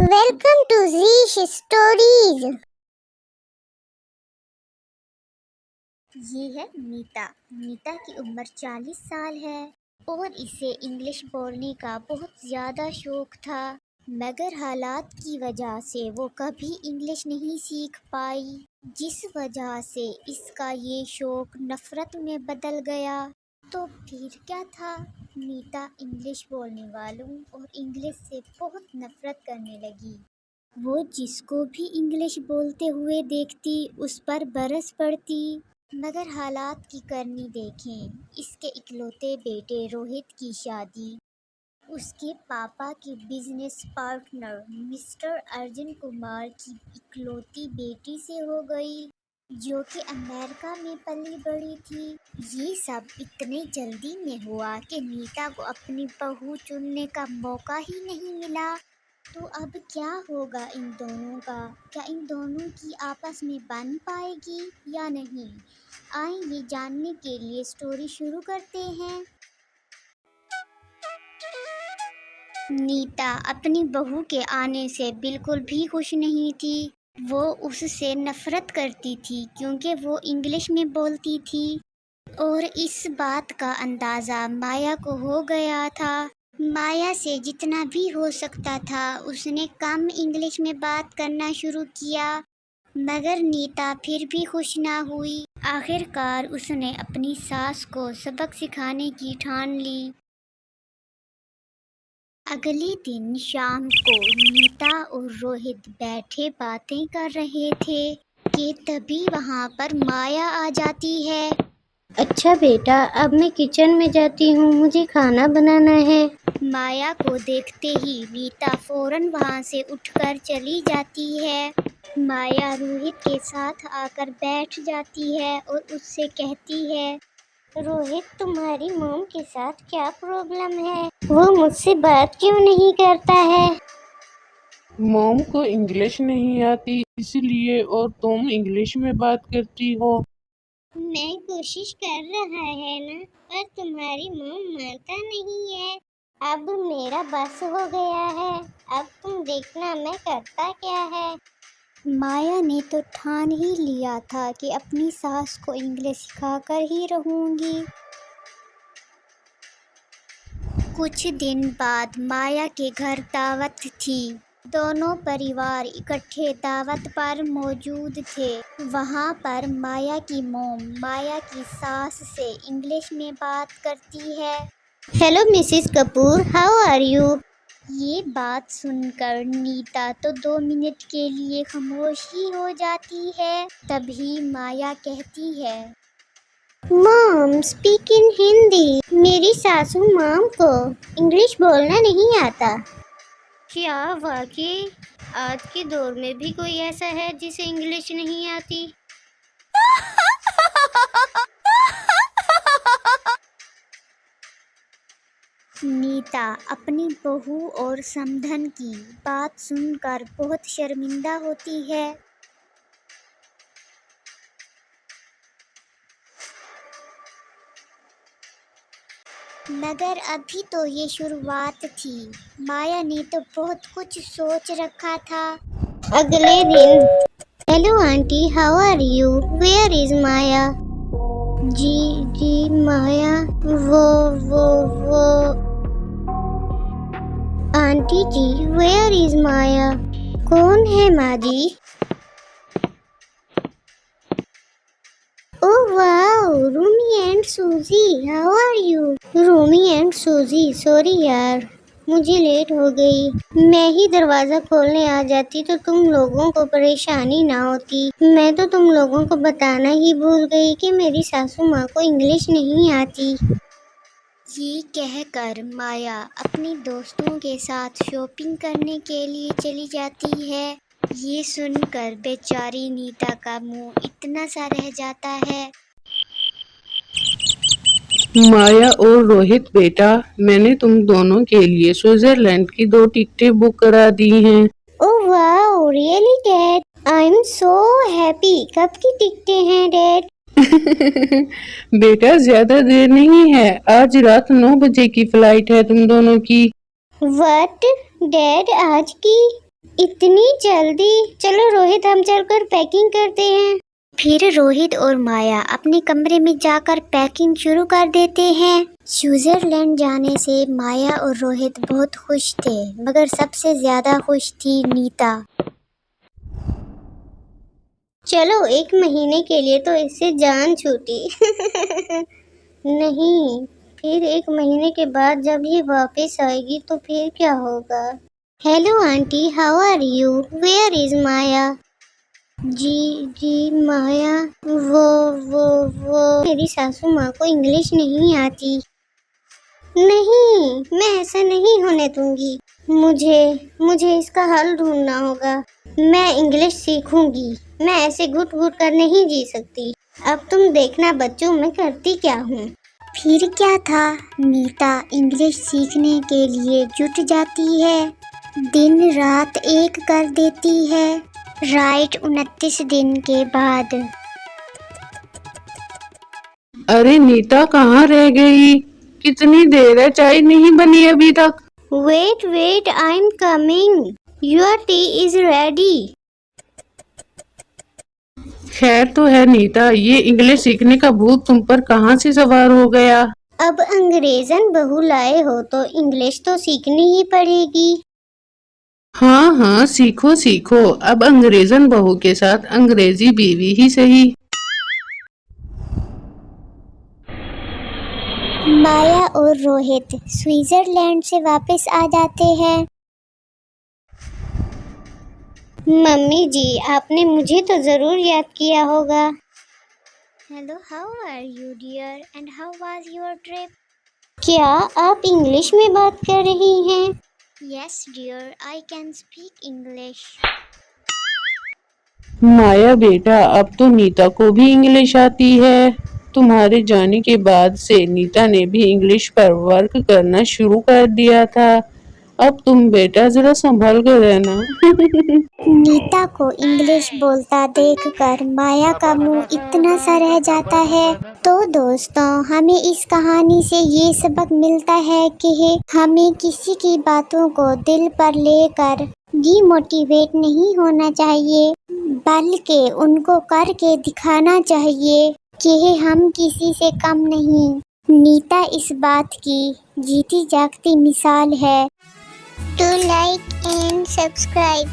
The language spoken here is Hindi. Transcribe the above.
Welcome to Zish Stories। ये है नीता। नीता की उम्र 40 साल है और इसे इंग्लिश बोलने का बहुत ज़्यादा शौक था, मगर हालात की वजह से वो कभी इंग्लिश नहीं सीख पाई, जिस वजह से इसका ये शौक नफ़रत में बदल गया। तो फिर क्या था, नीता इंग्लिश बोलने वालों और इंग्लिश से बहुत नफ़रत करने लगी। वो जिसको भी इंग्लिश बोलते हुए देखती उस पर बरस पड़ती। मगर हालात की करनी देखें, इसके इकलौते बेटे रोहित की शादी उसके पापा के business partner mister Arjun Kumar की इकलौती बेटी से हो गई, जो कि अमेरिका में पली बड़ी थी। ये सब इतने जल्दी में हुआ कि नीता को अपनी बहू चुनने का मौका ही नहीं मिला। तो अब क्या होगा इन दोनों का? क्या इन दोनों की आपस में बन पाएगी या नहीं? आइए जानने के लिए स्टोरी शुरू करते हैं। नीता अपनी बहू के आने से बिल्कुल भी खुश नहीं थी। वो उससे नफरत करती थी क्योंकि वो इंग्लिश में बोलती थी और इस बात का अंदाज़ा माया को हो गया था। माया से जितना भी हो सकता था उसने कम इंग्लिश में बात करना शुरू किया, मगर नीता फिर भी खुश ना हुई। आखिरकार उसने अपनी सास को सबक सिखाने की ठान ली। अगले दिन शाम को नीता और रोहित बैठे बातें कर रहे थे कि तभी वहाँ पर माया आ जाती है। अच्छा बेटा, अब मैं किचन में जाती हूँ, मुझे खाना बनाना है। माया को देखते ही नीता फौरन वहाँ से उठकर चली जाती है। माया रोहित के साथ आकर बैठ जाती है और उससे कहती है, रोहित, तुम्हारी मॉम के साथ क्या प्रॉब्लम है? वो मुझसे बात क्यों नहीं करता है? मॉम को इंग्लिश नहीं आती इसलिए, और तुम इंग्लिश में बात करती हो। मैं कोशिश कर रहा है ना, पर तुम्हारी मॉम मानता नहीं है। अब मेरा बस हो गया है, अब तुम देखना मैं करता क्या है। माया ने तो ठान ही लिया था कि अपनी सास को इंग्लिश सिखाकर ही रहूंगी। कुछ दिन बाद माया के घर दावत थी। दोनों परिवार इकट्ठे दावत पर मौजूद थे। वहाँ पर माया की मॉम माया की सास से इंग्लिश में बात करती है। Hello Mrs Kapoor, how are you? ये बात सुनकर नीता तो 2 मिनट के लिए खामोश ही हो जाती है। तभी माया कहती है, मॉम स्पीक इन हिंदी। मेरी सासू मॉम को इंग्लिश बोलना नहीं आता। क्या वाकई आज के दौर में भी कोई ऐसा है जिसे इंग्लिश नहीं आती? नीता अपनी बहू और समधन की बात सुनकर बहुत शर्मिंदा होती है। मगर अभी तो ये शुरुआत थी। माया ने तो बहुत कुछ सोच रखा था। अगले दिन, hello aunty, how are you? Where is Maya? जी माया, वो aunty ji, where is Maya? कौन है माँ जी? Oh wow, Rumi and Suzy, how are you? Rumi and Suzy, sorry यार, मुझे लेट हो गई। मैं ही दरवाजा खोलने आ जाती तो तुम लोगों को परेशानी ना होती। मैं तो तुम लोगों को बताना ही भूल गई कि मेरी सासू माँ को इंग्लिश नहीं आती। ये कहकर माया अपनी दोस्तों के साथ शॉपिंग करने के लिए चली जाती है। ये सुनकर बेचारी नीता का मुंह इतना सा रह जाता है। माया और रोहित बेटा, मैंने तुम दोनों के लिए स्विट्जरलैंड की 2 टिकटें बुक करा दी हैं। Oh wow, really dad, I am so happy. कब की टिकटें हैं डैड? बेटा, ज्यादा देर नहीं है, आज रात 9 बजे की फ्लाइट है तुम दोनों की। व्हाट डैड, आज की? इतनी जल्दी? चलो रोहित, हम चलकर पैकिंग करते हैं। फिर रोहित और माया अपने कमरे में जाकर पैकिंग शुरू कर देते हैं। स्विट्जरलैंड जाने से माया और रोहित बहुत खुश थे, मगर सबसे ज्यादा खुश थी नीता। चलो, 1 महीने के लिए तो इससे जान छूटी। नहीं, फिर 1 महीने के बाद जब ये वापस आएगी तो फिर क्या होगा? Hello aunty, how are you? Where is Maya? जी माया, वो मेरी सासू माँ को इंग्लिश नहीं आती। नहीं, मैं ऐसा नहीं होने दूंगी। मुझे इसका हल ढूंढना होगा। मैं इंग्लिश सीखूंगी। मैं ऐसे घुट घुट कर नहीं जी सकती। अब तुम देखना बच्चों, मैं करती क्या हूँ। फिर क्या था, नीता इंग्लिश सीखने के लिए जुट जाती है। दिन रात एक कर देती है। राइट 29 दिन के बाद। अरे नीता, कहाँ रह गई? कितनी देर है, चाय नहीं बनी अभी तक। Wait, I am coming. Your tea is ready. खैर तो है नीता, ये इंग्लिश सीखने का भूत तुम पर कहाँ से सवार हो गया? अब अंग्रेजन बहू लाए हो तो इंग्लिश तो सीखनी ही पड़ेगी। हाँ, सीखो सीखो। अब अंग्रेजन बहू के साथ अंग्रेजी बीवी ही सही। माया और रोहित स्विट्जरलैंड से वापस आ जाते हैं। मम्मी जी, आपने मुझे तो जरूर याद किया होगा। Hello, how are you dear and how was your trip? क्या आप इंग्लिश में बात कर रही हैं? Yes dear, I can speak English. Maya बेटा, अब तो नीता को भी इंग्लिश आती है। तुम्हारे जाने के बाद से नीता ने भी इंग्लिश पर वर्क करना शुरू कर दिया था। अब तुम बेटा जरा संभल कर रहना। नीता को इंग्लिश बोलता देखकर माया का मुंह इतना सा रह जाता है। तो दोस्तों, हमें इस कहानी से ये सबक मिलता है कि हमें किसी की बातों को दिल पर लेकर डिमोटिवेट नहीं होना चाहिए, बल्कि उनको करके दिखाना चाहिए कि हम किसी से कम नहीं। नीता इस बात की जीती जागती मिसाल है। To like and subscribe.